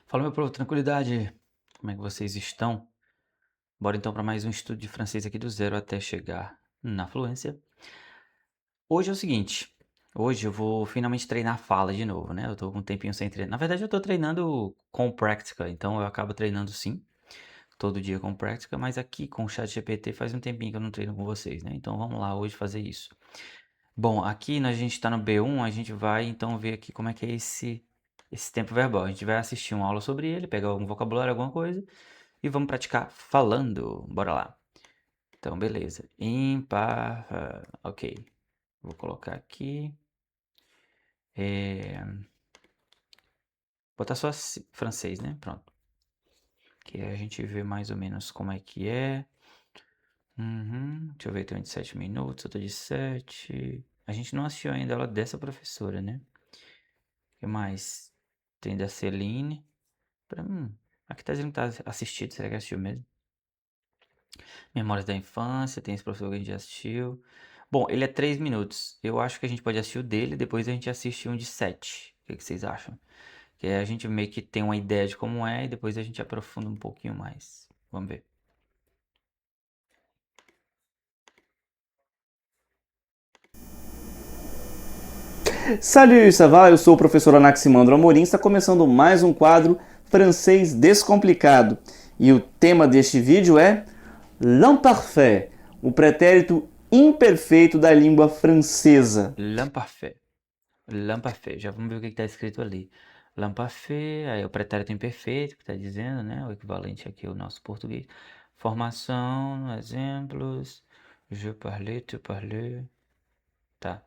Fala, meu povo, tranquilidade? Como é que vocês estão? Bora então para mais um estudo de francês aqui do zero até chegar na fluência. Hoje é o seguinte, hoje eu vou finalmente treinar a fala de novo, né? Eu tô com um tempinho sem treinar. Na verdade, eu tô treinando com prática, então eu acabo treinando sim, todo dia com prática, mas aqui com o chat GPT faz um tempinho que eu não treino com vocês, né? Então vamos lá hoje fazer isso. Bom, aqui a gente está no B1, a gente vai então ver aqui como é que é esse tempo verbal. A gente vai assistir uma aula sobre ele, pegar algum vocabulário, alguma coisa, e vamos praticar falando. Bora lá. Então, beleza. Impar. Ok. Vou colocar aqui. Botar só francês, né? Pronto. Que aí a gente vê mais ou menos como é que é. Deixa eu ver, tem um de 7 minutos, outro de 7. A gente não assistiu ainda a aula dessa professora, né? O que mais? Tem da Celine. Aqui tá dizendo que tá assistido, será que assistiu mesmo? Memórias da infância, tem esse professor que a gente já assistiu. Bom, ele é 3 minutos. Eu acho que a gente pode assistir o dele, depois a gente assiste um de 7. O que vocês acham? Que aí a gente meio que tem uma ideia de como é e depois a gente aprofunda um pouquinho mais. Vamos ver. Salut, ça va? Eu sou o professor Anaximandro Amorim, está começando mais um quadro Francês Descomplicado. E o tema deste vídeo é l'imparfait, o pretérito imperfeito da língua francesa. L'imparfait. L'imparfait. Já vamos ver o que está escrito ali. L'imparfait, aí é o pretérito imperfeito que está dizendo, né? O equivalente aqui ao nosso português. Formação, exemplos. Je parlais, tu parlais. Tá.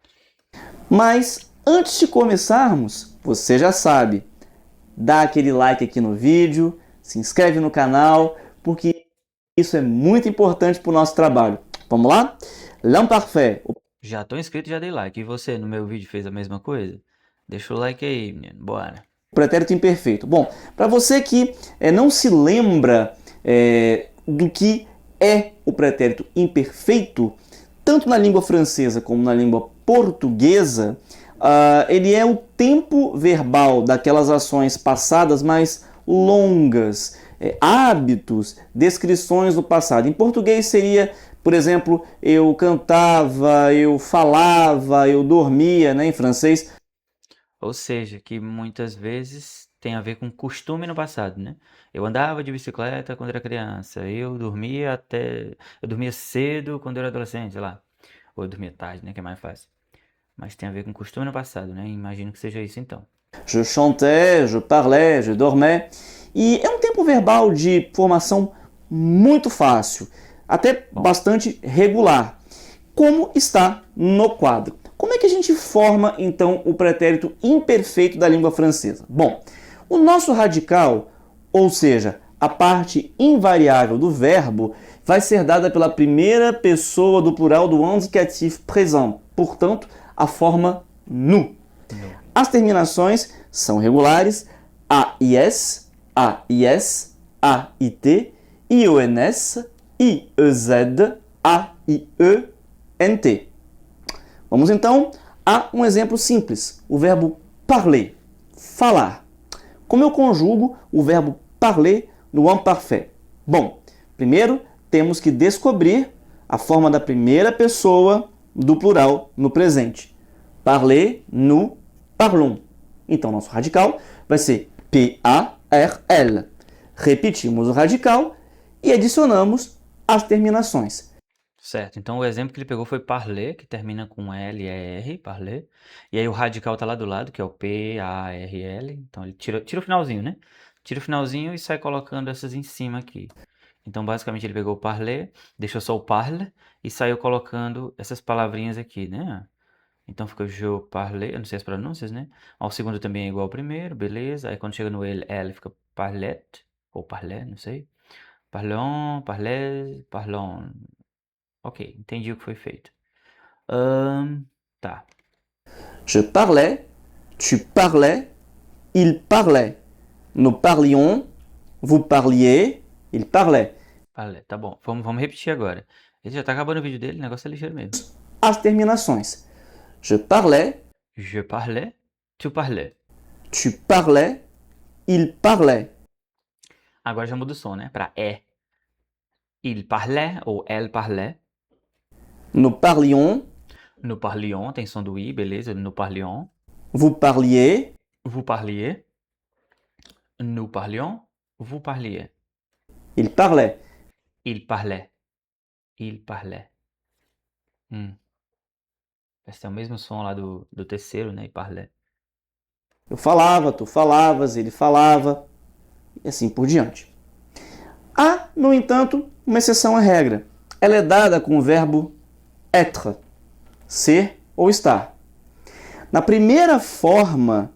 Mas antes de começarmos, você já sabe, dá aquele like aqui no vídeo, se inscreve no canal, porque isso é muito importante para o nosso trabalho. Vamos lá? L'imparfait, Já tô inscrito e já dei like. E você, no meu vídeo, fez a mesma coisa? Deixa o like aí, menino. Bora. pretérito imperfeito. Bom, para você que não se lembra do que é o pretérito imperfeito, tanto na língua francesa como na língua portuguesa, ele é o tempo verbal daquelas ações passadas mais longas, hábitos, descrições do passado. Em português seria, por exemplo, eu cantava, eu falava, eu dormia, né? Em francês, Ou seja, que muitas vezes tem a ver com costume no passado, né? Eu andava de bicicleta quando era criança. Eu dormia cedo quando eu era adolescente, sei lá. Ou eu dormia tarde, né? Que é mais fácil. Mas tem a ver com costume no passado, né? Imagino que seja isso então. je chantais, je parlais, je dormais. E é um tempo verbal de formação muito fácil, até Bom, bastante regular, como está no quadro. Como é que a gente forma então o pretérito imperfeito da língua francesa? Bom, o nosso radical, ou seja, a parte invariável do verbo, vai ser dada pela primeira pessoa do plural do indicativo présent, portanto, a forma nous. no. As terminações são regulares: AIS, AIS, AIT, IONS, IEZ, AIE, Vamos então a um exemplo simples, o verbo parler, falar. Como eu conjugo o verbo parler no imparfait? Bom, primeiro temos que descobrir a forma da primeira pessoa do plural no presente. Parler, nous parlons. Então, nosso radical vai ser P-A-R-L. Repetimos o radical e adicionamos as terminações. Certo. Então o exemplo que ele pegou foi parler, que termina com L e R, parler. E aí o radical tá lá do lado, que é o P-A-R-L. Então ele tira o finalzinho, né? Tira o finalzinho e sai colocando essas em cima aqui. Então, basicamente, ele pegou o parler, deixou só o parle e saiu colocando essas palavrinhas aqui, né? Então fica je parler, eu não sei as pronúncias, né? O segundo também é igual ao primeiro, beleza. Aí quando chega no L fica parlette, ou parler, não sei. Parlons, parlez, parlons. Ok, entendi o que foi feito. Tá. Je parlais, tu parlais, il parlait. Nous parlions, vous parliez, il parlait. Parler, tá bom. Vamos repetir agora. Ele já tá acabando o vídeo dele, o negócio é ligeiro mesmo. As terminações. Je parlais, Je parlais, tu parlais. tu parlais, il parlait. Agora já muda o som, né? Para é. Il parlait ou elle parlait. Nous parlions, Nous parlions, tem som do i, beleza? Nous parlions. vous parliez, Vous parliez. Nous parlions. Vous parliez. il parlait. Il parlait. Il parlait. Esse é o mesmo som lá do terceiro, né? Il parlait. Eu falava, tu falavas, ele falava, e assim por diante. Há, no entanto, uma exceção à regra. Ela é dada com o verbo être, ser ou estar. Na primeira forma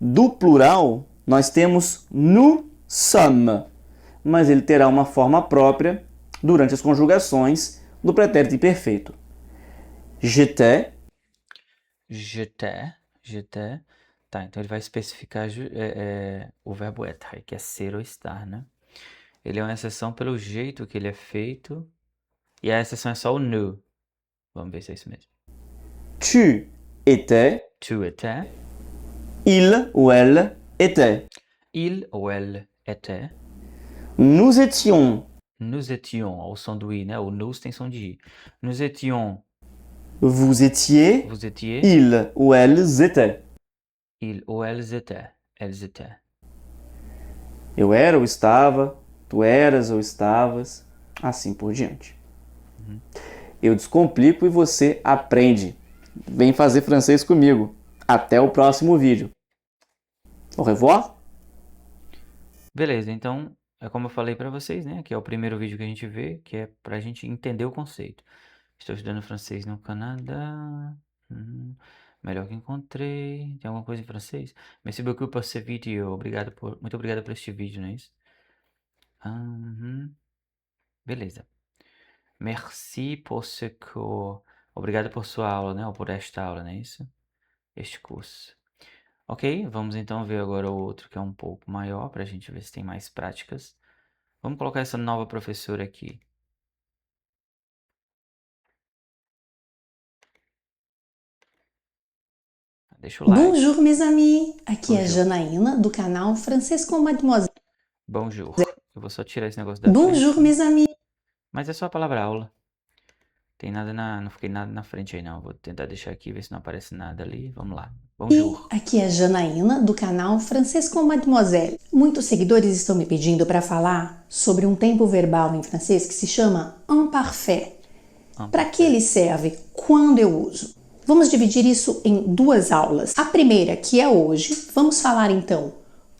do plural, nós temos nous sommes, mas ele terá uma forma própria durante as conjugações do pretérito imperfeito. J'étais, J'étais. Tá, então ele vai especificar o verbo être, que é ser ou estar, né? Ele é uma exceção pelo jeito que ele é feito. E a exceção é só o nous. Vamos ver se é isso mesmo. tu étais, Tu étais. il ou elle était. Il ou elle était. Nous étions, Nous étions. Olha o som do i, né? O nous tem som de i. Nous étions. vous étiez, Vous étiez. ils ou elles étaient. Il ou elles étaient. Elles étaient. Eu era ou estava, tu eras ou estavas, assim por diante. Eu descomplico e você aprende. Vem fazer francês comigo. Até o próximo vídeo. Au revoir. Beleza, então é como eu falei pra vocês, né? Que é o primeiro vídeo que a gente vê, que é pra gente entender o conceito. Estou estudando francês no Canadá. Melhor que encontrei. Tem alguma coisa em francês? Merci beaucoup pour ce vídeo. Muito obrigado por este vídeo, não é isso? Beleza. Merci pour ce cours. Obrigado por sua aula, né? Ou por esta aula, não é isso? Este curso. Ok, vamos então ver agora o outro que é um pouco maior, para a gente ver se tem mais práticas. Vamos colocar essa nova professora aqui. Deixa o like. Bonjour, mes amis! Aqui é a Bonjour. Janaína, do canal Francês com Mademoiselle. Bonjour. Eu vou só tirar esse negócio da Bonjour, frente. mes amis! Mas é só a palavra aula. Tem nada não fiquei nada na frente aí não. Vou tentar deixar aqui, ver se não aparece nada ali. Vamos lá. Bonjour. Aqui é a Janaína, do canal Francês com Mademoiselle. Muitos seguidores estão me pedindo para falar sobre um tempo verbal em francês que se chama imparfait. Para que ele serve? Quando eu uso? Vamos dividir isso em duas aulas. A primeira, que é hoje, vamos falar então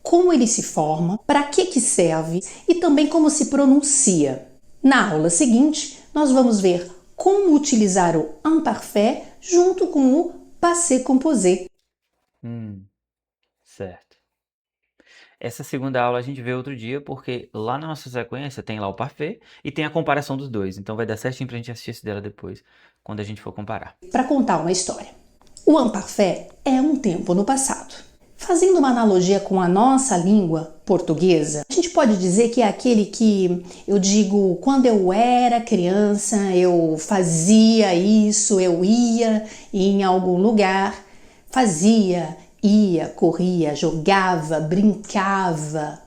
como ele se forma, para que serve e também como se pronuncia. Na aula seguinte, nós vamos ver como utilizar o imparfait junto com o passé composé. Certo. Essa segunda aula a gente vê outro dia, porque lá na nossa sequência tem lá o parfait e tem a comparação dos dois. Então vai dar certinho pra gente assistir esse dela depois, quando a gente for comparar. Para contar uma história. O imparfait é um tempo no passado. Fazendo uma analogia com a nossa língua portuguesa, a gente pode dizer que é aquele que eu digo quando eu era criança, eu fazia isso, eu ia em algum lugar, fazia, ia, corria, jogava, brincava,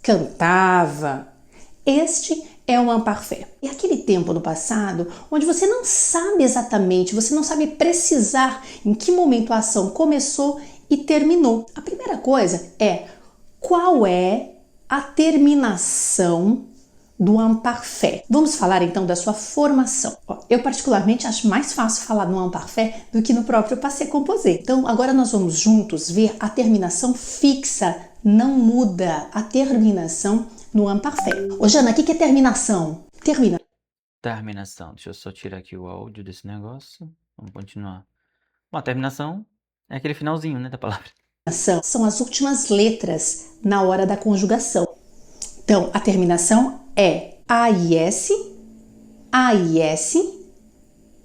cantava. Este é o imparfait. É aquele tempo no passado onde você não sabe exatamente, você não sabe precisar em que momento a ação começou e terminou. A primeira coisa é qual é a terminação do imparfait. Vamos falar então da sua formação. Eu particularmente acho mais fácil falar no imparfait do que no próprio passé composé. Então agora nós vamos juntos ver a terminação fixa, não muda a terminação no imparfait. Ô Jana, o que é terminação? Terminação. Deixa eu só tirar aqui o áudio desse negócio. Vamos continuar. Bom, a terminação é aquele finalzinho, né, da palavra. São as últimas letras na hora da conjugação. Então, a terminação é AIS, AIS,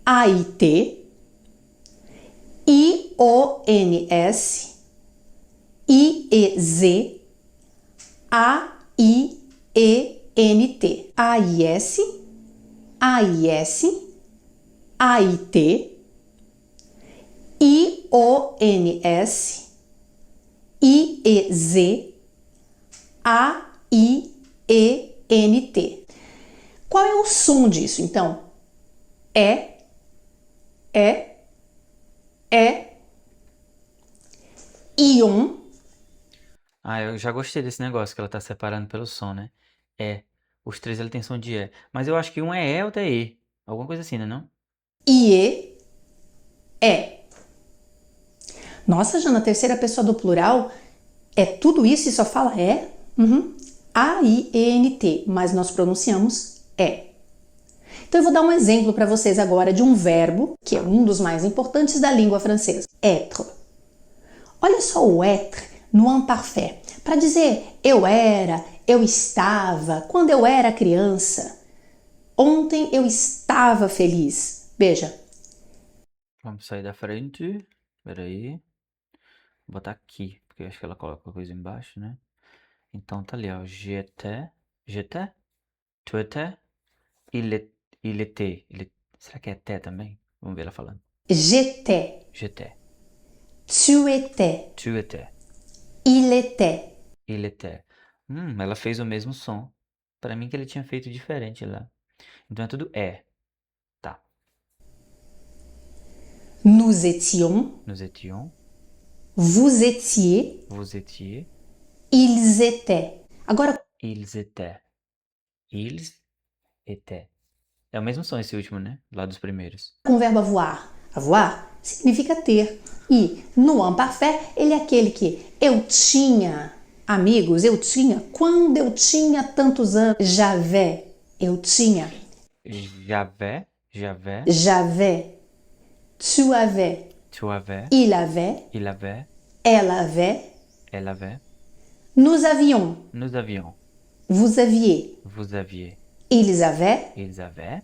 AIT, IONS, IEZ, AIENT. AIS, AIS, AIT, IONS, IEZ, A-I-E-N-T. Qual é o som disso? Então, é, ion. Ah, eu já gostei desse negócio que ela tá separando pelo som, né? É. Os três ele tem som de E. Mas eu acho que um é E, outro é E. Alguma coisa assim, né, não? IE, é. Nossa, já na terceira pessoa do plural, é tudo isso e só fala é? Uhum. A-I-E-N-T, mas nós pronunciamos é. Então eu vou dar um exemplo para vocês agora de um verbo que é um dos mais importantes da língua francesa, être. Olha só o être no imparfait, para dizer eu era, eu estava, quando eu era criança. Ontem eu estava feliz. Veja. Vamos sair da frente. Espera aí. Vou botar aqui, porque eu acho que ela coloca a coisa embaixo, né? Então tá ali, ó. J'étais, tu étais, il était. Será que é té também? Vamos ver ela falando. J'étais, J'étais, tu étais, tu étais, il était. il était. Ela fez o mesmo som. Pra mim que ele tinha feito diferente lá. Então é tudo é. Tá. Nous étions, Nous étions, vous étiez, vous étiez, ils étaient. Agora, ils étaient. Ils étaient. É o mesmo som esse último, né? Lá dos primeiros. com o verbo avoir. Avoir significa ter. E no imparfait, ele é aquele que eu tinha amigos, eu tinha, quando eu tinha tantos anos, j'avais, eu tinha, J'avais, j'avais, tu avais, tu avais, il avait, il avait, elle avait, elle avait, nous avions, nous avions, vous aviez, vous aviez, ils avaient, ils avaient,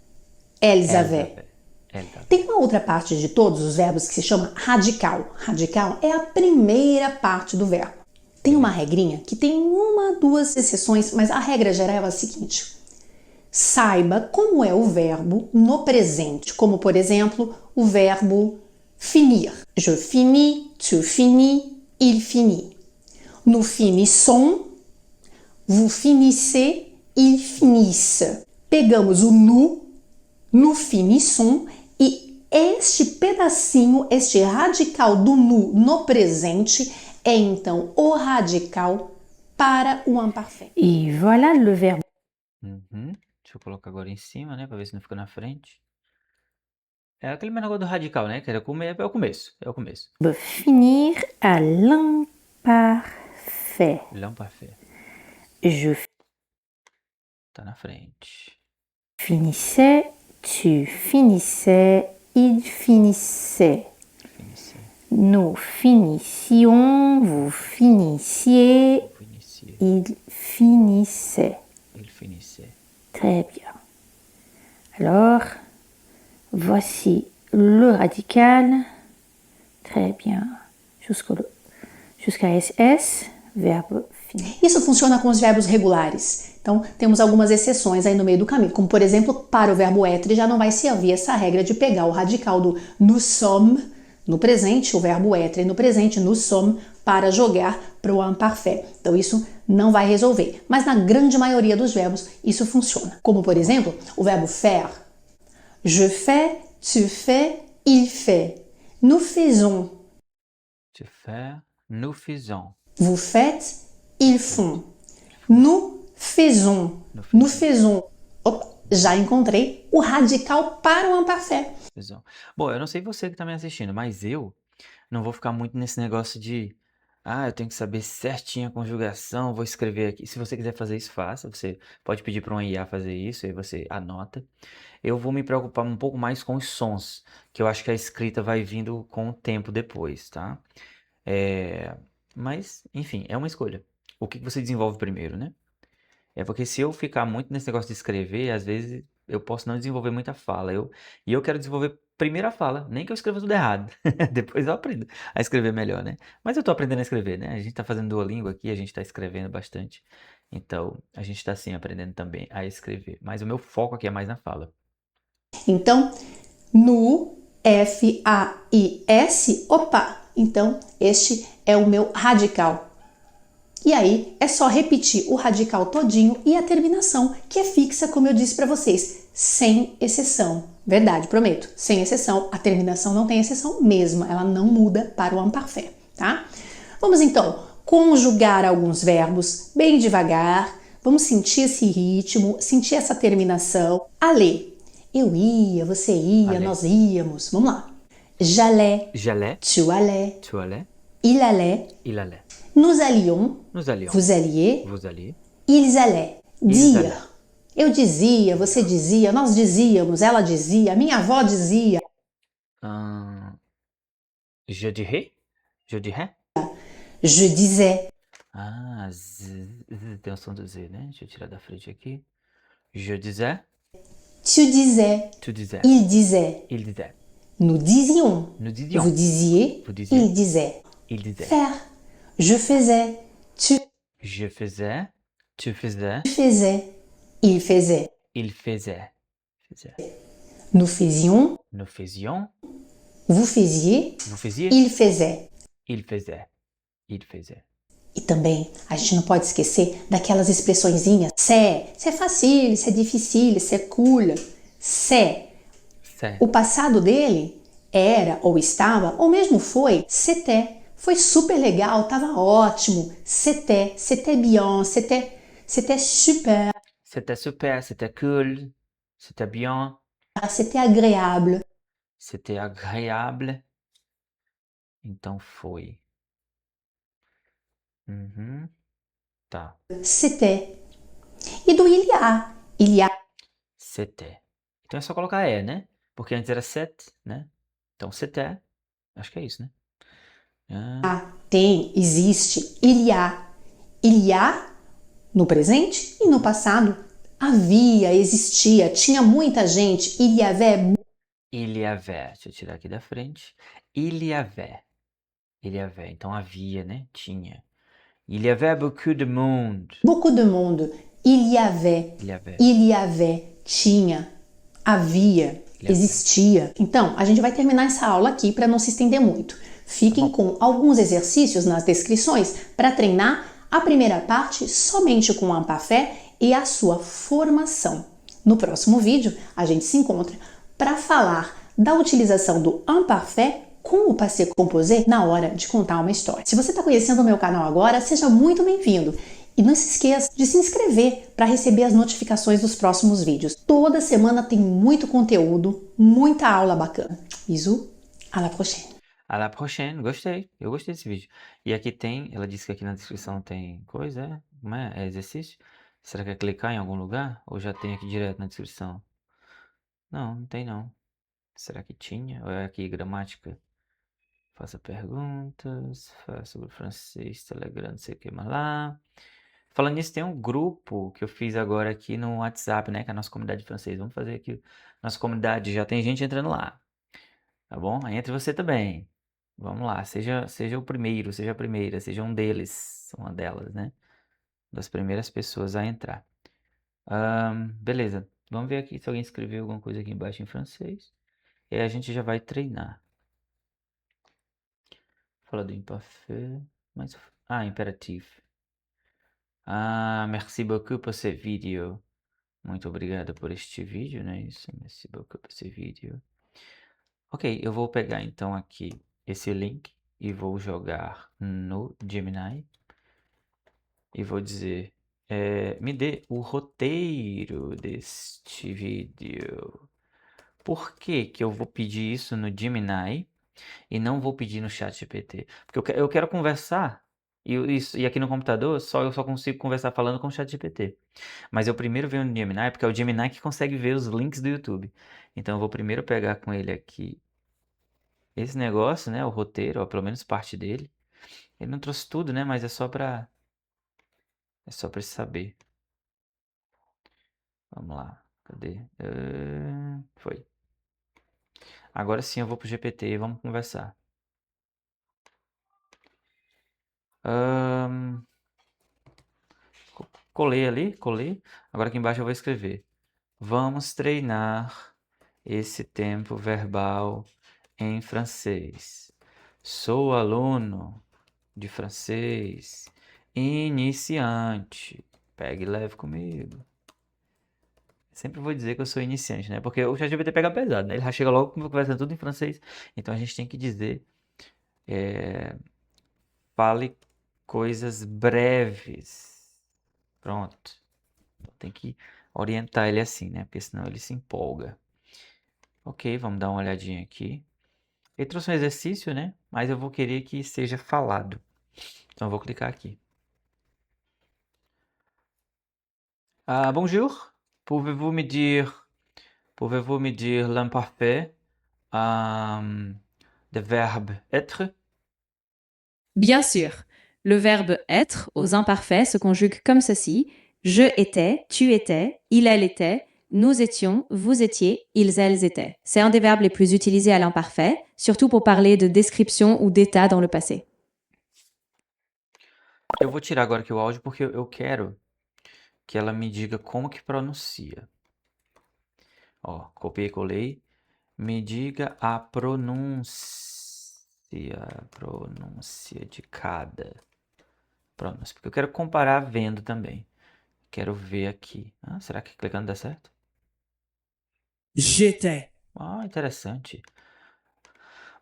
elles elles avaient. avaient, elles avaient. Tem uma outra parte de todos os verbos que se chama radical. Radical é a primeira parte do verbo. Tem uma regrinha que tem uma, duas exceções, mas a regra geral é a seguinte: saiba como é o verbo no presente, como por exemplo o verbo finir. Je finis, tu finis, il finit. Nous finissons, vous finissez, ils finissent. Pegamos o nous finissons, e este pedacinho, este radical do no presente, é então o radical para o imparfait. Et voilà le verbe Deixa eu colocar agora em cima, né? Pra ver se não fica na frente. É aquele negócio do radical, né? Que era é o começo. É o começo. finir à l'imparfait. L'imparfait. Je Tá na frente. finissais, tu finissais, il finissait. Finissez. Nous finissions, vous finissiez, Finissez. il finissait. Il finissait. Très bien. Alors, voici le radical. Très bien. Jusqu'à SS, verbe fini. Isso funciona com os verbos regulares. Então, temos algumas exceções aí no meio do caminho, como por exemplo, para o verbo être já não vai se haver essa regra de pegar o radical do nous sommes no presente, o verbo être no presente, nous sommes, para jogar para o imparfait. Então, isso não vai resolver. Mas na grande maioria dos verbos, isso funciona. Como por exemplo, o verbo faire. Je fais, tu fais, il fait. Nous faisons. Tu fais, nous faisons. Vous faites, ils font. Nous faisons. Nous faisons. Opa, já encontrei o radical para o imparfait. Faisons. Bom, eu não sei você que tá me assistindo, mas eu não vou ficar muito nesse negócio de eu tenho que saber certinho a conjugação, vou escrever aqui. Se você quiser fazer isso, faça. Você pode pedir para um IA fazer isso, aí você anota. Eu vou me preocupar um pouco mais com os sons, que eu acho que a escrita vai vindo com o tempo depois, tá? Mas, enfim, é uma escolha. O que você desenvolve primeiro, né? É porque se eu ficar muito nesse negócio de escrever, às vezes eu posso não desenvolver muita fala. E eu quero desenvolver primeiro a fala, nem que eu escreva tudo errado. Depois eu aprendo a escrever melhor, né? Mas eu tô aprendendo a escrever, né? A gente tá fazendo Duolingo aqui, a gente tá escrevendo bastante. Então, a gente tá sim aprendendo também a escrever. Mas o meu foco aqui é mais na fala. Então, no FAIS, opa! Então, este é o meu radical. E aí é só repetir o radical todinho e a terminação, que é fixa, como eu disse para vocês, sem exceção. Verdade, prometo, sem exceção. A terminação não tem exceção mesmo, ela não muda para o imparfait, tá? Vamos então conjugar alguns verbos bem devagar. Vamos sentir esse ritmo, sentir essa terminação. Aller. Eu ia, você ia, Aller. nós íamos. Vamos lá. J'allais, J'allais, tu allais, tu allais, il allait, il allait. nous allions, Nous allions, vous alliez, vous alliez. ils allaient. Ils Dia. allaient. Eu dizia, você dizia, nós dizíamos, ela dizia, minha avó dizia. Je dirais, je dirais. Je disais. Ah, tem o som do Z, né? Deixa eu tirar da frente aqui. Je disais, Tu disais. tu disais, Il disait. il disait. Nous disions. Nous disions, Vous disiez. vous disiez, Il disait. il disait. Faire. Je faisais. Tu Je faisais, tu faisais, faisais. Il faisait. il faisait. Faisait. Nous faisions. Nous faisions, Vous faisiez. vous faisiez, Il faisait. il faisait, il faisait. E também a gente não pode esquecer daquelas expressõezinhas. C'est facile, c'est difficile, c'est cool. C'est. C'est, O passado dele era ou estava ou mesmo foi c'était. Foi super legal, tava ótimo. C'était bien, c'était super, c'était super, c'était cool, c'était bien, c'était agréable. c'était agréable. Então foi. Uhum. Tá. C'était. E do il y a C'était. Então é só colocar é, né? Porque antes era set, né? Então c'était. Acho que é isso, né? Ah, tem, existe, il y a no presente e no passado. Havia, existia, tinha muita gente, il y avait. il y avait. Deixa eu tirar aqui da frente. Il y avait. Il y avait. Então havia, né? Tinha. Il y avait beaucoup de monde. Beaucoup de monde. Il y avait. Il y avait. Il y avait. Tinha. Havia. Existia. Então, a gente vai terminar essa aula aqui para não se estender muito. Fiquem com alguns exercícios nas descrições para treinar a primeira parte somente com o imparfait e a sua formação. No próximo vídeo, a gente se encontra para falar da utilização do imparfait com o passé composé na hora de contar uma história. Se você está conhecendo o meu canal agora, seja muito bem-vindo. E não se esqueça de se inscrever para receber as notificações dos próximos vídeos. Toda semana tem muito conteúdo, muita aula bacana. Bisous, à la prochaine. À la prochaine. Gostei. Eu gostei desse vídeo. E aqui tem, ela disse que aqui na descrição tem coisa, é? Como é? É exercício? Será que é clicar em algum lugar? Ou já tem aqui direto na descrição? Não, não tem não. Será que tinha? Ou é aqui gramática? Faça perguntas, faça sobre francês, Telegram, não sei o que mais lá. Falando nisso, tem um grupo que eu fiz agora aqui no WhatsApp, né? Que é a nossa comunidade de francês. Vamos fazer aqui. Nossa comunidade, já tem gente entrando lá. Tá bom? Aí entre você também. Vamos lá, seja o primeiro, seja a primeira, seja um deles, uma delas, né? Das primeiras pessoas a entrar. Beleza, vamos ver aqui se alguém escreveu alguma coisa aqui embaixo em francês. E aí a gente já vai treinar. Fala do imparfait, mas... imperativo. Merci beaucoup por esse vídeo. Muito obrigado por este vídeo, não é isso? Merci beaucoup por esse vídeo. Ok, eu vou pegar então aqui esse link e vou jogar no Gemini. E vou dizer, me dê o roteiro deste vídeo. Por que que eu vou pedir isso no Gemini e não vou pedir no ChatGPT? Porque eu quero conversar e aqui no computador eu só consigo conversar falando com o ChatGPT. Mas eu primeiro venho no Gemini, porque é o Gemini que consegue ver os links do YouTube. Então eu vou primeiro pegar com ele aqui esse negócio, né, o roteiro, ou pelo menos parte dele. Ele não trouxe tudo, né, mas é só para saber. Vamos lá, cadê? Foi. Agora sim eu vou pro GPT e vamos conversar. Colei ali, colei. Agora aqui embaixo eu vou escrever. Vamos treinar esse tempo verbal em francês. Sou aluno de francês Iniciante. Pegue leve comigo. Sempre vou dizer que eu sou iniciante, né? Porque o ChatGPT pega pesado, né? Ele já chega logo conversando tudo em francês. Então a gente tem que dizer, fale coisas breves. Pronto. Então, tem que orientar ele assim, né? Porque senão ele se empolga. Ok, vamos dar uma olhadinha aqui. Ele trouxe um exercício, né? Mas eu vou querer que seja falado. Então eu vou clicar aqui. Bonjour. Pouvez-vous me dire l'imparfait de verbe être? Bien sûr. Le verbe être aux imparfaits se conjugue comme ceci. Je étais, tu étais, il, elle était, nous étions, vous étiez, ils, elles étaient. C'est un des verbes les plus utilisés à l'imparfait, surtout pour parler de description ou d'état dans le passé. Eu vou tirar agora aqui o áudio porque eu quero que ela me diga como que pronuncia. Ó, copiei e colei. Me diga a pronúncia de cada pronúncia. Porque eu quero comparar vendo também. Quero ver aqui. Será que clicando dá certo? J'étais. Interessante.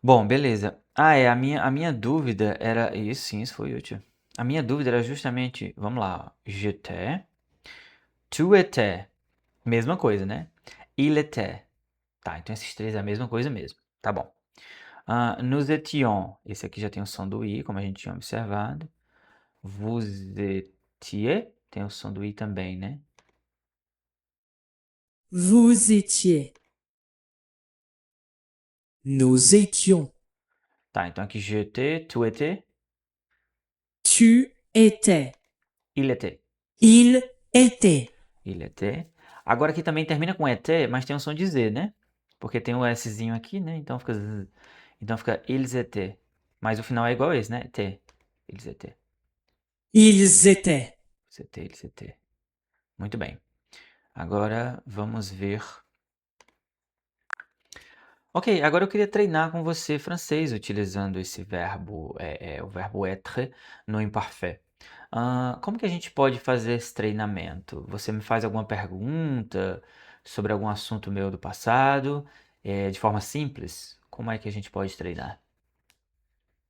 Bom, beleza. A minha dúvida era... Isso sim, isso foi útil. A minha dúvida era justamente... Vamos lá. J'étais. Tu étais. Mesma coisa, né? Il était. Tá, então esses três é a mesma coisa mesmo. Tá bom. Nous étions. Esse aqui já tem o som do I, como a gente tinha observado. Vous étiez. Tem o som do I também, né? Vous étiez. Nous étions. Tá, então aqui j'étais, tu étais, Tu étais. il était. Il était. Il était. Agora aqui também termina com était, mas tem o som de Z, né? Porque tem o Szinho aqui, né? Então fica Z. Então fica ils étaient. Mas o final é igual a esse, né? T. Ils étaient. Ils étaient. C'était, ils étaient. Muito bem. Agora vamos ver. Ok, agora eu queria treinar com você francês utilizando esse verbo, o verbo être no imparfait. Como que a gente pode fazer esse treinamento? Você me faz alguma pergunta sobre algum assunto meu do passado, de forma simples? Como é que a gente pode treinar?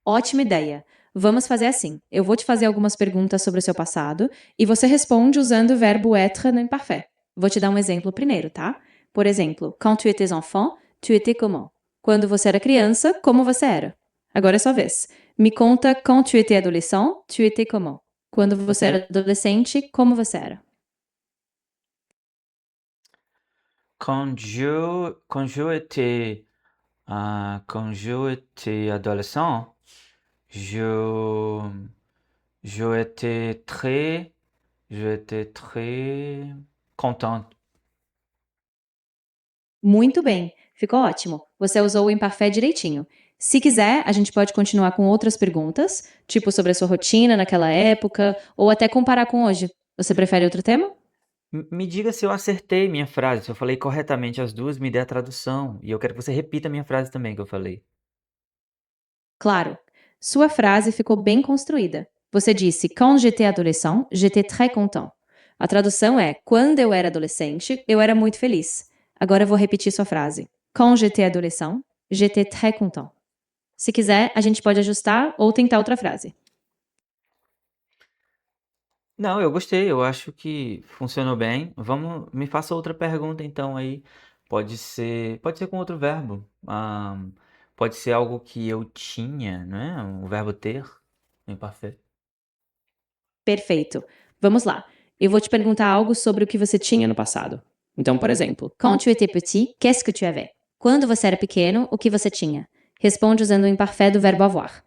Ótima ideia! Vamos fazer assim. Eu vou te fazer algumas perguntas sobre o seu passado e você responde usando o verbo être no imparfait. Vou te dar um exemplo primeiro, tá? Por exemplo, quand tu étais enfant, tu étais comment? Quando você era criança, como você era? Agora é sua vez. Me conta quand tu étais adolescent, tu étais comment? Quando você era adolescente, como você era? Quand je étais adolescent, je, j'étais très content. Muito bem, ficou ótimo. Você usou o imparfait direitinho. Se quiser, a gente pode continuar com outras perguntas, tipo sobre a sua rotina naquela época, ou até comparar com hoje. Você prefere outro tema? Me diga se eu acertei minha frase, se eu falei corretamente as duas, me dê a tradução. E eu quero que você repita a minha frase também que eu falei. Claro. Sua frase ficou bem construída. Você disse: Quand j'étais adolescent, j'étais très content. A tradução é: quando eu era adolescente, eu era muito feliz. Agora eu vou repetir sua frase. Quand j'étais adolescent, j'étais très content. Se quiser, a gente pode ajustar ou tentar outra frase. Não, eu gostei, eu acho que funcionou bem. Me faça outra pergunta então aí. Pode ser com outro verbo. Pode ser algo que eu tinha, né? O verbo ter, no imparfait. Perfeito. Vamos lá. Eu vou te perguntar algo sobre o que você tinha no passado. Então, por exemplo, quand tu étais petit, qu'est-ce que tu avais? Quando você era pequeno, o que você tinha? Responde usando o imparfait do verbo avoir.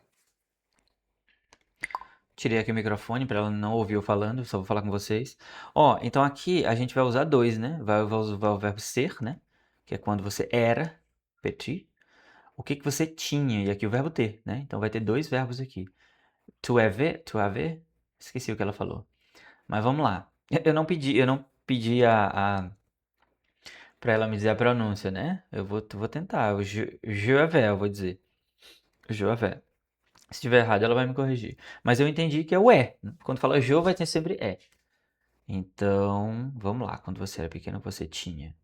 Tirei aqui o microfone para ela não ouvir eu falando, só vou falar com vocês. Então aqui a gente vai usar dois, né? Vai usar o verbo ser, né? Que é quando você era petit. O que você tinha, e aqui o verbo ter, né? Então vai ter dois verbos aqui. Tu avais, esqueci o que ela falou. Mas vamos lá. Eu não pedi para ela me dizer a pronúncia, né? Eu vou tentar. Je avais, eu vou dizer. Je avais. Se estiver errado, ela vai me corrigir. Mas eu entendi que é o é. Quando fala je, vai ter sempre é. Então, vamos lá. Quando você era pequeno, você tinha.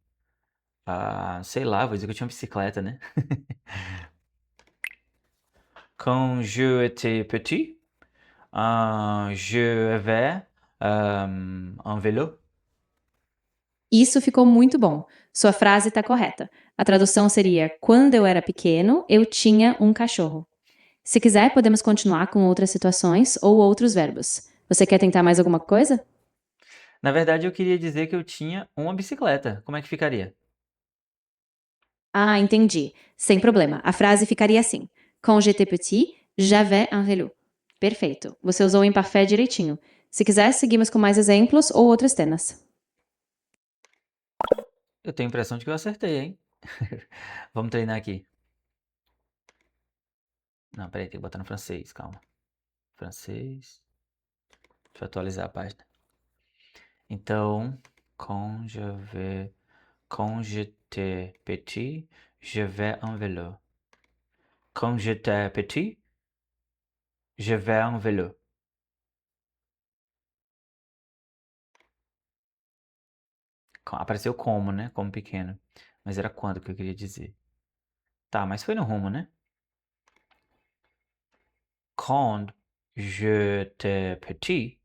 Sei lá, vou dizer que eu tinha uma bicicleta, né? Quand je étais petit, je avais un vélo. Isso ficou muito bom. Sua frase está correta. A tradução seria: quando eu era pequeno, eu tinha um cachorro. Se quiser, podemos continuar com outras situações ou outros verbos. Você quer tentar mais alguma coisa? Na verdade, eu queria dizer que eu tinha uma bicicleta. Como é que ficaria? Ah, entendi. Sem problema. A frase ficaria assim: Quand j'étais petit, j'avais un vélo. Perfeito. Você usou o imparfait direitinho. Se quiser, seguimos com mais exemplos ou outras cenas. Eu tenho a impressão de que eu acertei, hein? Vamos treinar aqui. Não, peraí, tem que botar no francês, calma. Francês. Deixa eu atualizar a página. Então, quand j'étais petit, j'avais un vélo. Quand j'étais petit, j'avais un vélo. Apareceu como, né? Como pequeno. Mas era quando que eu queria dizer. Tá, mas foi no rumo, né? Quand j'étais petit,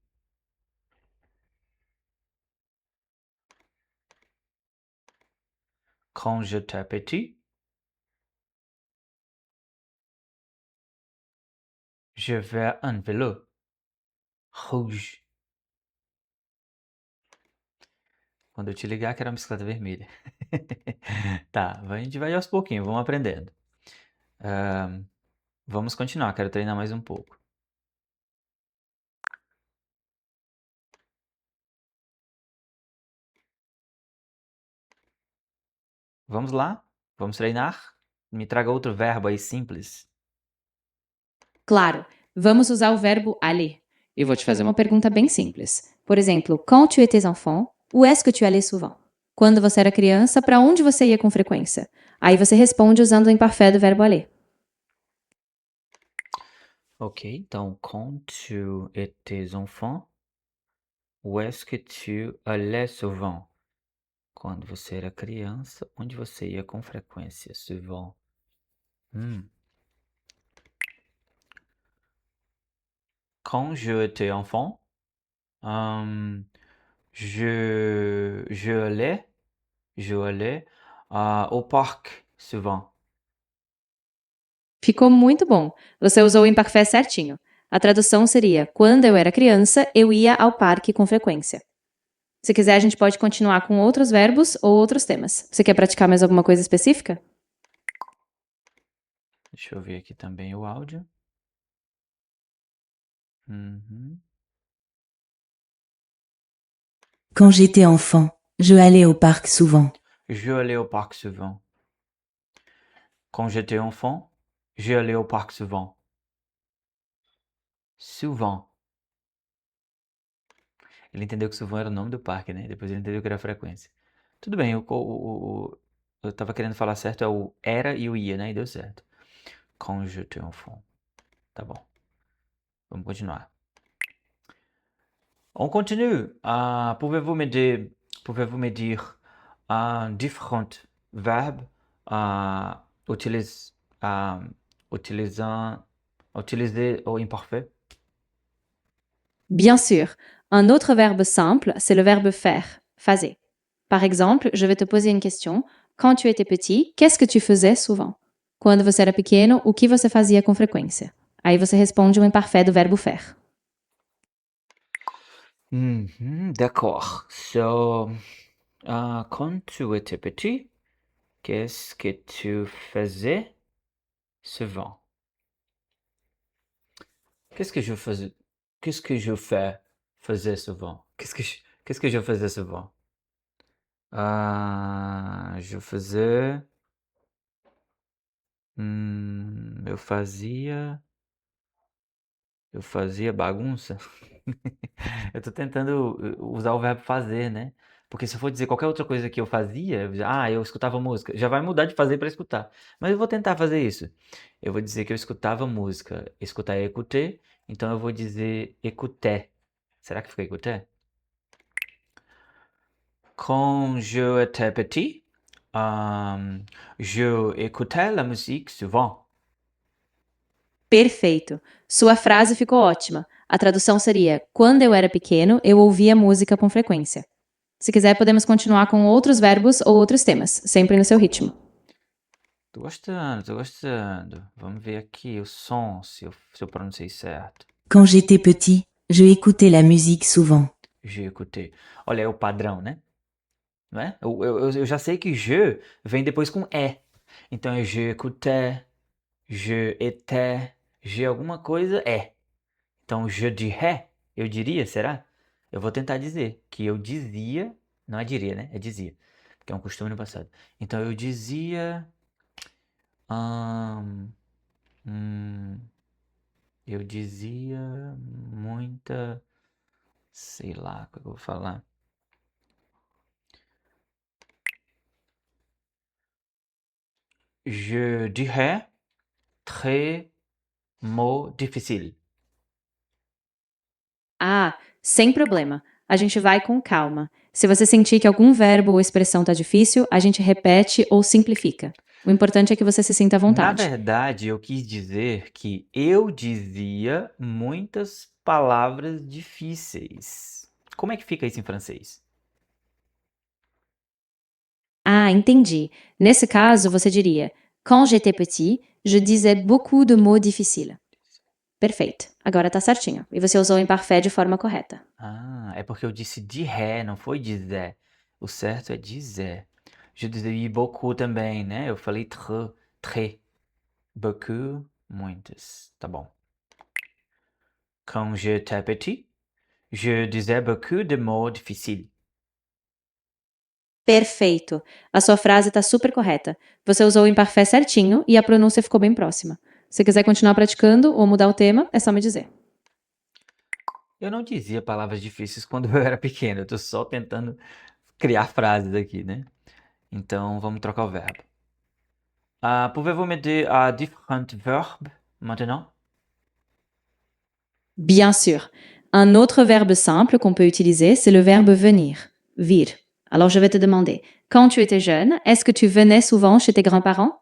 quand j'étais petit, j'avais un vélo rouge. Quando eu te ligar, que era uma bicicleta vermelha. Tá, a gente vai aos pouquinhos, vamos aprendendo. Vamos continuar, quero treinar mais um pouco. Vamos lá? Vamos treinar? Me traga outro verbo aí simples. Claro, vamos usar o verbo aller. Eu vou te fazer uma pergunta bem simples. Por exemplo, quand tu étais enfant, où est-ce que tu allais souvent? Quando você era criança, para onde você ia com frequência? Aí você responde usando o imparfait do verbo aller. Ok, então, quand tu étais enfant, où est-ce que tu allais souvent? Quando você era criança, onde você ia com frequência? Souvent. Quand j'étais enfant, je allais au parc souvent. Ficou muito bom. Você usou o imparfait certinho. A tradução seria: quando eu era criança, eu ia ao parque com frequência. Se quiser, a gente pode continuar com outros verbos ou outros temas. Você quer praticar mais alguma coisa específica? Deixa eu ver aqui também o áudio. Uhum. Quand j'étais enfant, je allais au parc souvent. Je allais au parc souvent. Quand j'étais enfant, je allais au parc souvent. Souvent. Ele entendeu que souvent era o nome do parque, né? Depois ele entendeu que era a frequência. Tudo bem, eu tava querendo falar certo, é o era e o ia, né? E deu certo. Quand j'étais enfant. Tá bom. Vamos continuar. On continue. Pouvez-vous me dire différents verbes utilisés au imparfait? Bien sûr. Un autre verbe simple, c'est le verbe faire, fazer. Par exemple, je vais te poser une question. Quand tu étais petit, qu'est-ce que tu faisais souvent? Quando você era pequeno, o que você fazia com frequência? Aí você responde o imparfait do verbo faire. D'accord. So, quand tu étais petit, qu'est-ce que tu faisais souvent? Qu'est-ce que je faisais? Qu'est-ce que je faisais souvent? Qu'est-ce que je faisais souvent? Je faisais. Eu fazia bagunça. Eu tô tentando usar o verbo fazer, né? Porque se eu for dizer qualquer outra coisa que eu fazia, eu escutava música, já vai mudar de fazer para escutar. Mas eu vou tentar fazer isso. Eu vou dizer que eu escutava música. Escutar é écouter, então eu vou dizer écoutais. Será que fica écouter? Quand je étais petit, je écoutais la musique souvent. Perfeito. Sua frase ficou ótima. A tradução seria: quando eu era pequeno, eu ouvia música com frequência. Se quiser, podemos continuar com outros verbos ou outros temas, sempre no seu ritmo. Tô gostando, tô gostando. Vamos ver aqui o som, se eu pronunciei certo. Quand j'étais petit, je écoutais la musique souvent. Je écoutais. Olha, é o padrão, né? Não é? Eu já sei que je vem depois com é. Então é je écoutais, je étais, je alguma coisa é. Então je dirais, eu diria, será? Eu vou tentar dizer que eu dizia, não é diria, né? É dizia, porque é um costume no passado. Então eu dizia, eu dizia muita, sei lá, o que eu vou falar. Je dirais très mot difficile. Ah, sem problema. A gente vai com calma. Se você sentir que algum verbo ou expressão tá difícil, a gente repete ou simplifica. O importante é que você se sinta à Na vontade. verdade, eu quis dizer que eu dizia muitas palavras difíceis. Como é que fica isso em francês? Ah, entendi. Nesse caso, você diria: quand j'étais petit, je disais beaucoup de mots difficiles. Perfeito. Agora tá certinho. E você usou o imparfait de forma correta. Ah, é porque eu disse de ré, não foi dizer. O certo é dizer. Je disais beaucoup também, né? Eu falei très. Beaucoup, muitas. Tá bom. Quand j'étais petit, je disais beaucoup de mots difficiles. Perfeito. A sua frase tá super correta. Você usou o imparfait certinho e a pronúncia ficou bem próxima. Se quiser continuar praticando ou mudar o tema, é só me dizer. Eu não dizia palavras difíceis quando eu era pequeno. Eu tô só tentando criar frases aqui, né? Então, vamos trocar o verbo. Pouvez-vous m'aider à différents verbes maintenant? Bien sûr. Un autre verbe simple qu'on peut utiliser, c'est le verbe venir. Vir. Alors je vais te demander, quand tu étais jeune, est-ce que tu venais souvent chez tes grands-parents?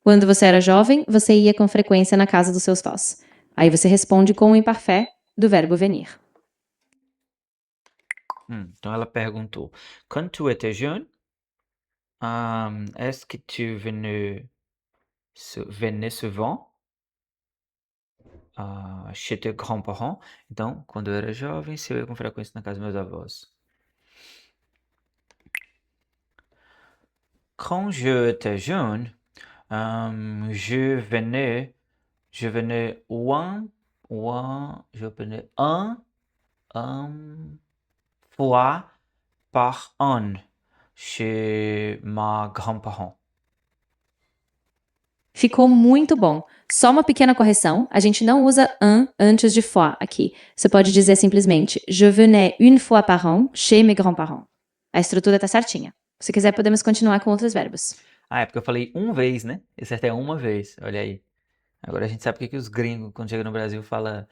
Quando você era jovem, você ia com frequência na casa dos seus avós. Aí você responde com o imparfait do verbo venir. Então ela perguntou: Quand tu étais jeune, est-ce que tu venais souvent chez tes grands-parents? Então, quando eu era jovem, se eu ia com frequência na casa dos meus avós. Quand j'étais jeune, je venais un fois par an chez ma grand-parent. Ficou muito bom. Só uma pequena correção, a gente não usa un antes de fois aqui. Você pode dizer simplesmente Je venais une fois par an chez mes grands-parents. A estrutura tá certinha. Se quiser, podemos continuar com outros verbos. É porque eu falei uma vez, né? Esse certo é uma vez, olha aí. Agora a gente sabe porque que os gringos, quando chegam no Brasil, falam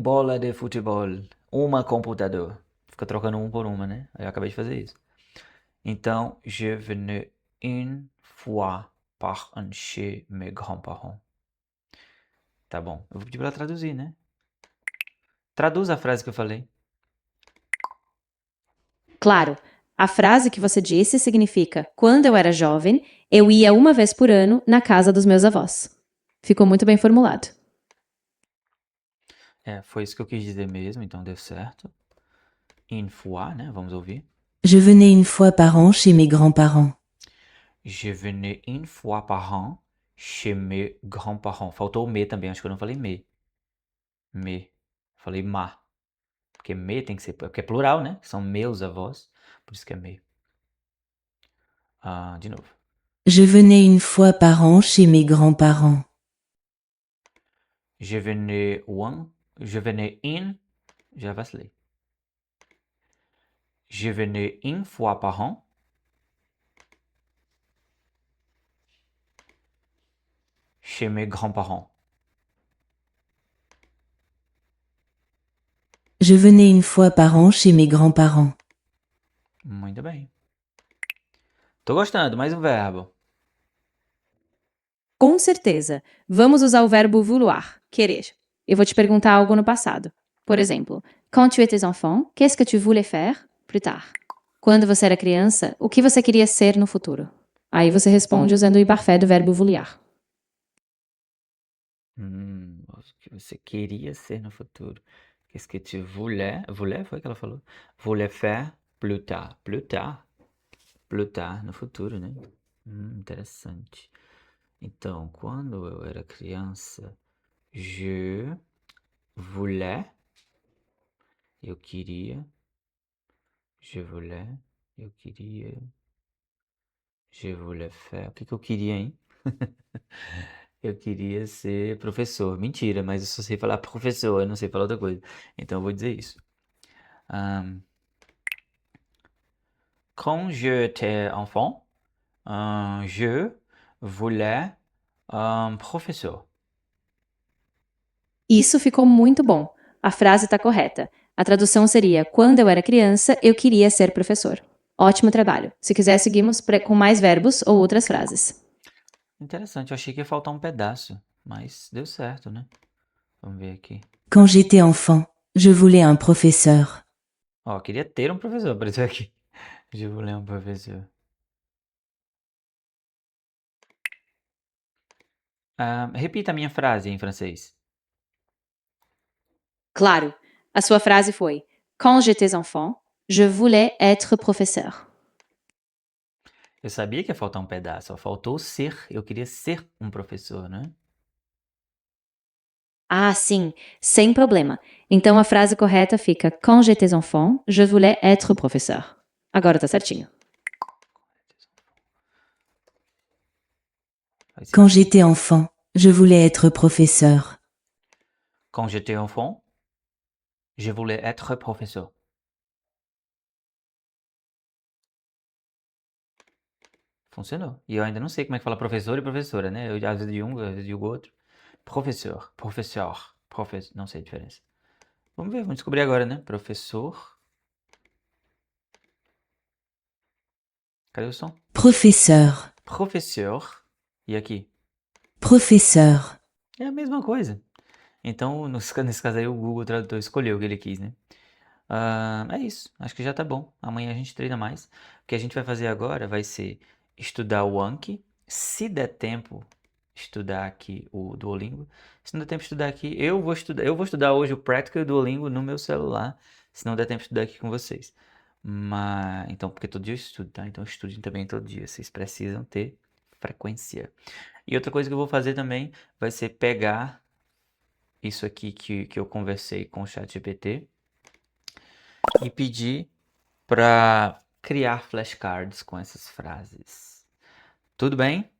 bola de futebol, uma computador. Fica trocando um por uma, né? Aí eu acabei de fazer isso. Então, je venais une fois par an chez mes grands-parents. Tá bom. Eu vou pedir pra ela traduzir, né? Traduz a frase que eu falei. Claro, a frase que você disse significa: quando eu era jovem, eu ia uma vez por ano na casa dos meus avós. Ficou muito bem formulado. Foi isso que eu quis dizer mesmo, então deu certo. Une fois, né? Vamos ouvir. Je venais une fois par an chez mes grands-parents. Je venais une fois par an chez mes grands-parents. Faltou o me também, acho que eu não falei me. Me. Falei ma. Porque me tem que ser, porque é plural, né? São meus avós, por isso que é me. De novo. Je venais une fois par an chez mes grands-parents. Je venais in, já vacilei. Je venais une fois par an. Chez mes grands-parents. Je venais une fois par an chez mes grands-parents. Muito bem. Tô gostando, mais um verbo. Com certeza. Vamos usar o verbo vouloir, querer. Eu vou te perguntar algo no passado. Por exemplo, quand tu étais enfant, qu'est-ce que tu voulais faire plus tard? Quando você era criança, o que você queria ser no futuro? Aí você responde usando o imparfait do verbo vouloir. O que você queria ser no futuro. Qu'est-ce que tu voulais? Voulais, foi que ela falou? Voulais faire plus tard. Plus tard. Plus tard, no futuro, né? Interessante. Então, quando eu era criança, je voulais, eu queria, je voulais, eu queria, je voulais faire. O que eu queria, hein? Eu queria ser professor. Mentira, mas eu só sei falar professor, eu não sei falar outra coisa. Então eu vou dizer isso. Quand j'étais enfant, je voulais un professeur. Isso ficou muito bom. A frase está correta. A tradução seria: quando eu era criança, eu queria ser professor. Ótimo trabalho. Se quiser, seguimos com mais verbos ou outras frases. Interessante, eu achei que ia faltar um pedaço, mas deu certo, né? Vamos ver aqui. Quand j'étais enfant, je voulais un professeur. Ó, eu queria ter um professor, apareceu aqui. Je voulais un professeur. Repita a minha frase em francês. Claro. A sua frase foi: quand j'étais enfant, je voulais être professeur. Eu sabia que ia faltar um pedaço, só faltou ser. Eu queria ser um professor, né? Ah, sim, sem problema. Então a frase correta fica: quand j'étais enfant, je voulais être professeur. Agora tá certinho. Quand j'étais enfant, je voulais être professeur. Quand j'étais enfant, je voulais être professeur. Funcionou. E eu ainda não sei como é que fala professor e professora, né? Eu às vezes digo um, às vezes digo outro. Professor, professor, não sei a diferença. Vamos ver, vamos descobrir agora, né? Professor. Cadê o som? Professeur. Professeur. E aqui? Professeur. É a mesma coisa. Então, nesse caso aí, o Google Tradutor escolheu o que ele quis, né? É isso. Acho que já tá bom. Amanhã a gente treina mais. O que a gente vai fazer agora vai ser estudar o Anki. Se der tempo, estudar aqui o Duolingo. Se não der tempo de estudar aqui, eu vou estudar hoje o Practical e o Duolingo no meu celular. Se não der tempo de estudar aqui com vocês. Então, porque todo dia eu estudo, tá? Então estudem também todo dia. Vocês precisam ter frequência. E outra coisa que eu vou fazer também vai ser pegar isso aqui que eu conversei com o ChatGPT e pedir para criar flashcards com essas frases. Tudo bem?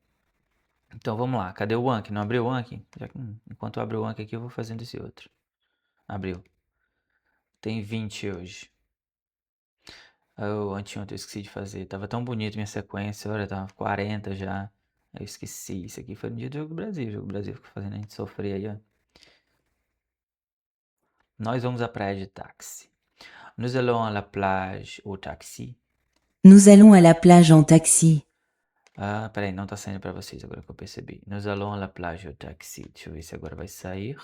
Então vamos lá. Cadê o Anki? Não abriu o Anki? Enquanto eu abro o Anki aqui, eu vou fazendo esse outro. Abriu. Tem 20 hoje. Anteontem eu esqueci de fazer. Tava tão bonito minha sequência. Olha, tava 40 já. Eu esqueci. Isso aqui foi no dia do Jogo do Brasil. O Jogo do Brasil ficou fazendo a gente sofrer aí, ó. Nós vamos à praia de táxi. Nous allons à la plage au taxi. Nous allons à la plage en taxi. Peraí, não tá saindo pra vocês agora que eu percebi. Nous allons à la plage au taxi. Deixa eu ver se agora vai sair.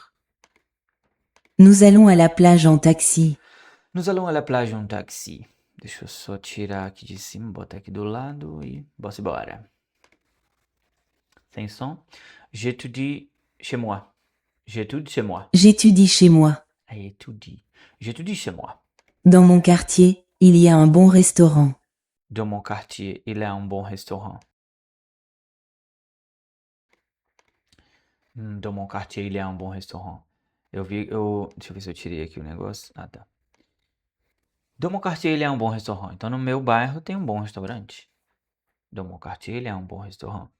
Nous allons à la plage en taxi. Nous allons à la plage en taxi. Deixa eu só tirar aqui de cima, botar aqui do lado e bora embora. Sem som. J'étudie chez moi. J'étudie chez moi. J'étudie chez moi. Étudie. J'étudie chez moi. Dans mon quartier, il y a un bon restaurant. Dans mon quartier, il y a un bon restaurant. Dans mon quartier, il y a un bon restaurant. Deixa eu ver se eu tirei aqui o negócio. Ah, tá. Dans mon quartier, il y a un bon restaurant. Então, no meu bairro tem um bom restaurante. Dans mon quartier, il y a un bon restaurant.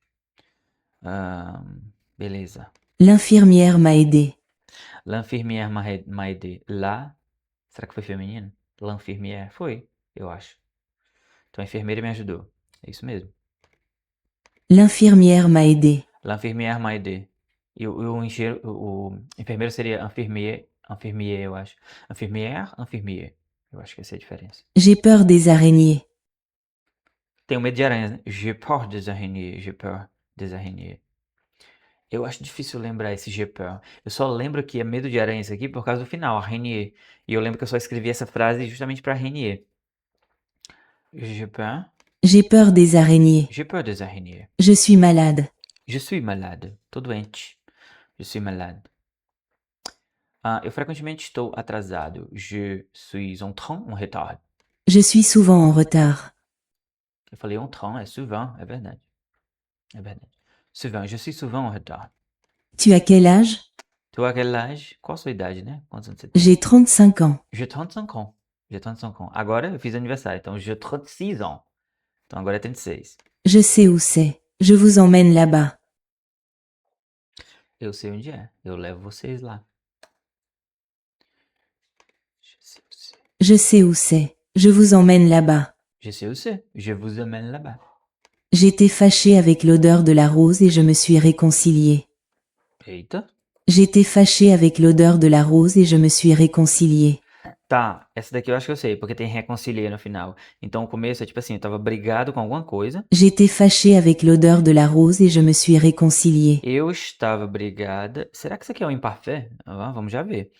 Beleza. L'infirmière m'a aidé. L'infirmière m'a aidé. Lá, será que foi feminino? L'infirmière, foi. eu acho. Então a enfermeira me ajudou. É isso mesmo. L'infirmière m'a aidé. L'infirmière m'a aidé. E o enfermeiro seria infirmier, eu acho. Infirmier. Eu acho que essa é a diferença. J'ai peur des araignées. Tenho medo de aranhas, né? J'ai peur des araignées. Eu acho difícil lembrar esse j'ai peur. Eu só lembro que é medo de aranhas aqui por causa do final, araignée. E eu lembro que eu só escrevi essa frase justamente para araignée. J'ai peur. J'ai peur des araignées. J'ai peur des araignées. Je suis malade. Je suis malade. Tô doente. Je suis malade. Eu frequentemente estou atrasado. Je suis en retard. Je suis souvent en retard. Eu falei en train, é souvent, é verdade. É verdade. Souvent, je suis souvent en retard. Tu as quel âge? Tu as quel âge? Qual a sua idade, né? Quantos anos você tem? J'ai 35 ans. J'ai 35 ans. J'ai 35 ans. Agora eu fiz aniversário, então j'ai 36 ans. Então agora é 36. Je sais où c'est. Je vous emmène là-bas. Eu sei onde é. Eu levo vocês lá. Je sais où c'est. Je sais où c'est. Je vous emmène là-bas. Je sais où c'est. Je vous emmène là-bas. J'étais fâchée avec l'odeur de la rose et je me suis réconciliée. Eita. J'étais fâchée avec l'odeur de la rose et je me suis réconciliée. Tá, essa daqui eu acho que eu sei, porque tem reconcilier no final. Então o começo é tipo assim, eu tava brigado com alguma coisa. J'étais fâchée avec l'odeur de la rose et je me suis réconciliée. Eu estava brigada. Será que isso aqui é um imparfait? Vamos já ver.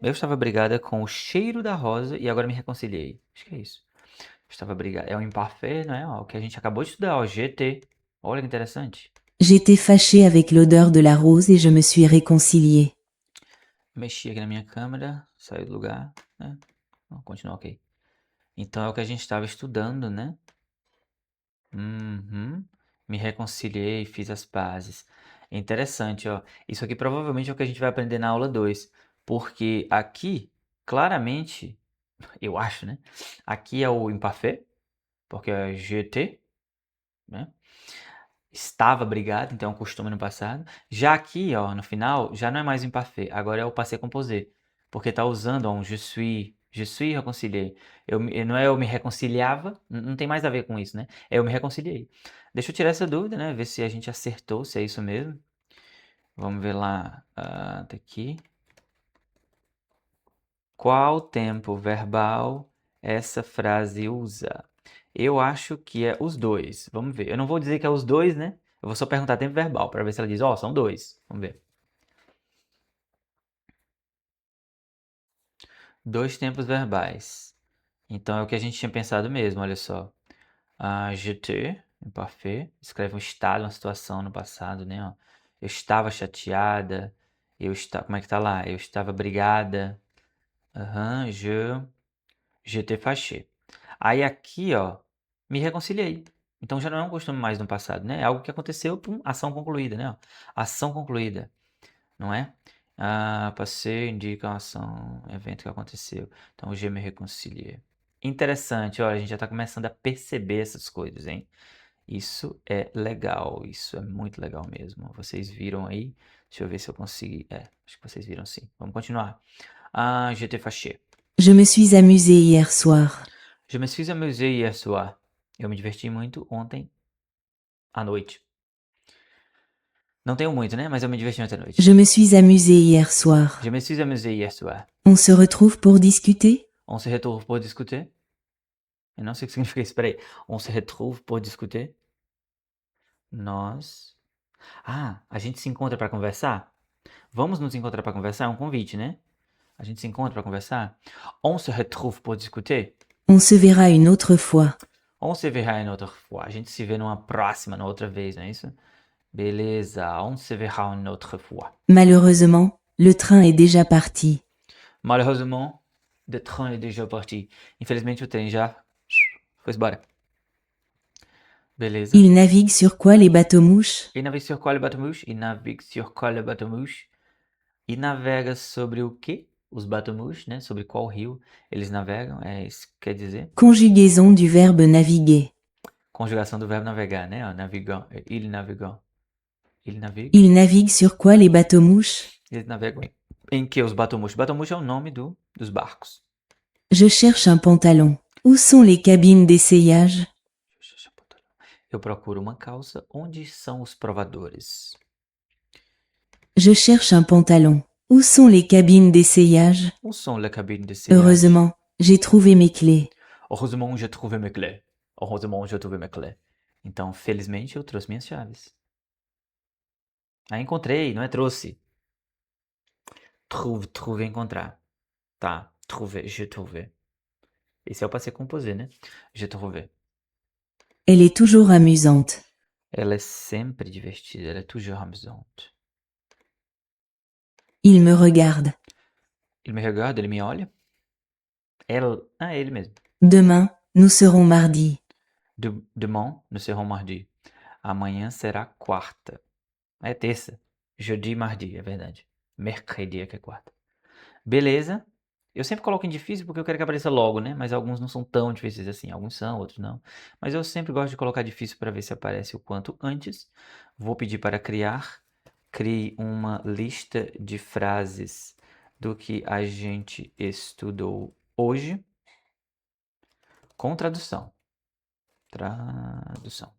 Eu estava brigada com o cheiro da rosa e agora me reconciliei. Acho que é isso. Eu estava brigada. É um imparfait, não é? Ó, o que a gente acabou de estudar, ó, GT. Olha que interessante. J'étais fâchée avec l'odeur de la rose et je me suis réconciliée. Mexi aqui na minha câmera, saiu do lugar, né? Vamos continuar, ok. Então é o que a gente estava estudando, né? Me reconciliei, fiz as pazes. É interessante, ó. Isso aqui provavelmente é o que a gente vai aprender na aula 2. Porque aqui, claramente, eu acho, né? Aqui é o imparfait, porque é GT, né? Estava brigado, então é um costume no passado. Já aqui, ó, no final, já não é mais o imparfait, agora é o passé composé. Porque tá usando ó, um je suis reconcilié. Não é eu me reconciliava, não tem mais a ver com isso, né? É eu me reconciliei. Deixa eu tirar essa dúvida, né? Ver se a gente acertou, se é isso mesmo. Vamos ver lá, tá aqui. Qual tempo verbal essa frase usa? Eu acho que é os dois. Vamos ver. Eu não vou dizer que é os dois, né? Eu vou só perguntar tempo verbal para ver se ela diz, ó, são dois. Vamos ver. Dois tempos verbais. Então é o que a gente tinha pensado mesmo, olha só. J'étais, imparfait, escreve um estado, uma situação no passado, né? Ó. Eu estava chateada. Como é que tá lá? Eu estava brigada. J'étais fâché. Aí aqui, ó, me reconciliei. Então já não é um costume mais no passado, né? É algo que aconteceu, pum, ação concluída, né? Ó, ação concluída, não é? Passei, indica a ação, evento que aconteceu. Então je me reconciliei. Interessante, olha, a gente já tá começando a perceber essas coisas, hein? Isso é legal, isso é muito legal mesmo. Vocês viram aí? Deixa eu ver se eu consegui. Acho que vocês viram sim. Vamos continuar. J'étais fâché. Je me suis amusée hier soir. Je me suis amusé hier soir. Eu me diverti muito ontem à noite. Não tenho muito, né? Mas eu me diverti ontem à noite. Je me suis amusée hier soir. Je me suis amusé hier soir. On se retrouve pour discuter? On se retrouve pour discuter? Eu não sei o que significa isso. Peraí. On se retrouve pour discuter? Nós... a gente se encontra para conversar? Vamos nos encontrar para conversar? É um convite, né? A gente se encontra para conversar? On se retrouve pour discuter? On se verra une autre fois. On se verra une autre fois. A gente se vê numa próxima, numa outra vez, não é isso? Beleza. On se verra une autre fois. Malheureusement, le train est déjà parti. Malheureusement, le train est déjà parti. Infelizmente o trem já foi embora. Beleza. Il navigue sur quoi les bateaux-mouches? Il navigue sur quoi le bateau-mouche? Il navigue sur quoi le bateau-mouche? E navega sobre o quê? Os bateaux-mouches, né? Sobre qual rio eles navegam? É isso que quer dizer? Conjugaison du verbe naviguer. Conjugação do verbo navegar, né? Ó, navigant. Il navigant. Il navigue. Il navigue sur quoi les bateaux-mouches? Eles navegam em que os bateaux-mouches? Bateau-mouche é o nome dos barcos. Je cherche un pantalon. Où sont les cabines d'essayage? Eu procuro uma calça. Onde são os provadores? Je cherche un pantalon. Où sont les cabines d'essayage? Où sont les cabines d'essayage? Heureusement, j'ai trouvé mes clés. Heureusement, j'ai trouvé mes clés. Heureusement, j'ai trouvé mes clés. Então, felizmente, eu trouxe minhas chaves. Ah, encontrei, não é trouxe. Trouve, encontrar. Tá, trouvé, j'ai trouvé. Esse é o passé composé, né? J'ai trouvé. Elle est toujours amusante. Ela é sempre divertida, ela é toujours amusante. Il me regarde. Ele me regarde, ele me olha. Ela... Ah, é ele mesmo. Demain, nous serons mardi. Demain, nous serons mardi. Amanhã será quarta. É terça. Jeudi, mardi, é verdade. Mercredi é que é quarta. Beleza. Eu sempre coloco em difícil porque eu quero que apareça logo, né? Mas alguns não são tão difíceis assim. Alguns são, outros não. Mas eu sempre gosto de colocar difícil para ver se aparece o quanto antes. Vou pedir para criar. Crie uma lista de frases do que a gente estudou hoje. Com tradução. Tradução.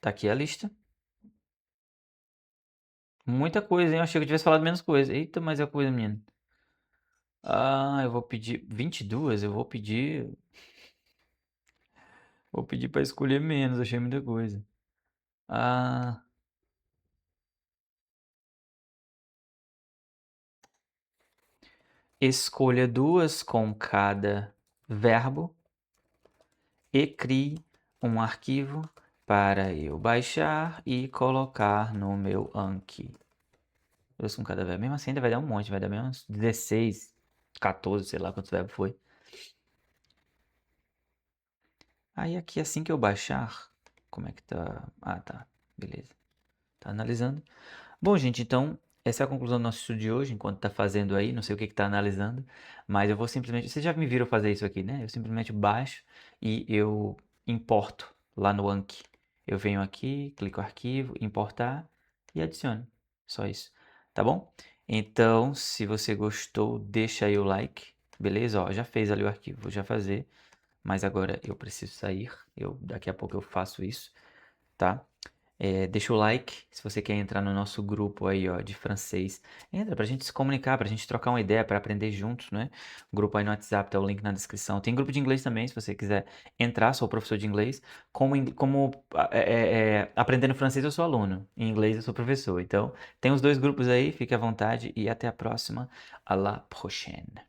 Tá aqui a lista. Muita coisa, hein? Eu achei que eu tivesse falado menos coisa. Eita, mas é coisa, menino. Ah, eu vou pedir 22, eu vou pedir... Vou pedir para escolher menos, achei muita coisa. Ah... Escolha duas com cada verbo e crie um arquivo para eu baixar e colocar no meu Anki. Duas com cada verbo. Mesmo assim ainda vai dar um monte, vai dar mesmo uns 16, 14, sei lá quantos verbos foi. Aí aqui assim que eu baixar, como é que tá? Ah, tá, beleza. Tá analisando. Bom, gente, então essa é a conclusão do nosso estudo de hoje, enquanto tá fazendo aí, não sei o que que tá analisando, mas eu vou simplesmente, vocês já me viram fazer isso aqui, né? Eu simplesmente baixo e eu importo lá no Anki. Eu venho aqui, clico arquivo, importar e adiciono. Só isso, tá bom? Então, se você gostou, deixa aí o like, beleza? Ó, já fez ali o arquivo, vou já fazer, mas agora eu preciso sair, daqui a pouco eu faço isso, tá? Deixa o like, se você quer entrar no nosso grupo aí, ó, de francês. Entra pra gente se comunicar, pra gente trocar uma ideia, pra aprender juntos, né? O grupo aí no WhatsApp, tá o link na descrição. Tem grupo de inglês também, se você quiser entrar, sou professor de inglês. Como aprendendo francês eu sou aluno, em inglês eu sou professor. Então, tem os dois grupos aí, fique à vontade e até a próxima. À la prochaine.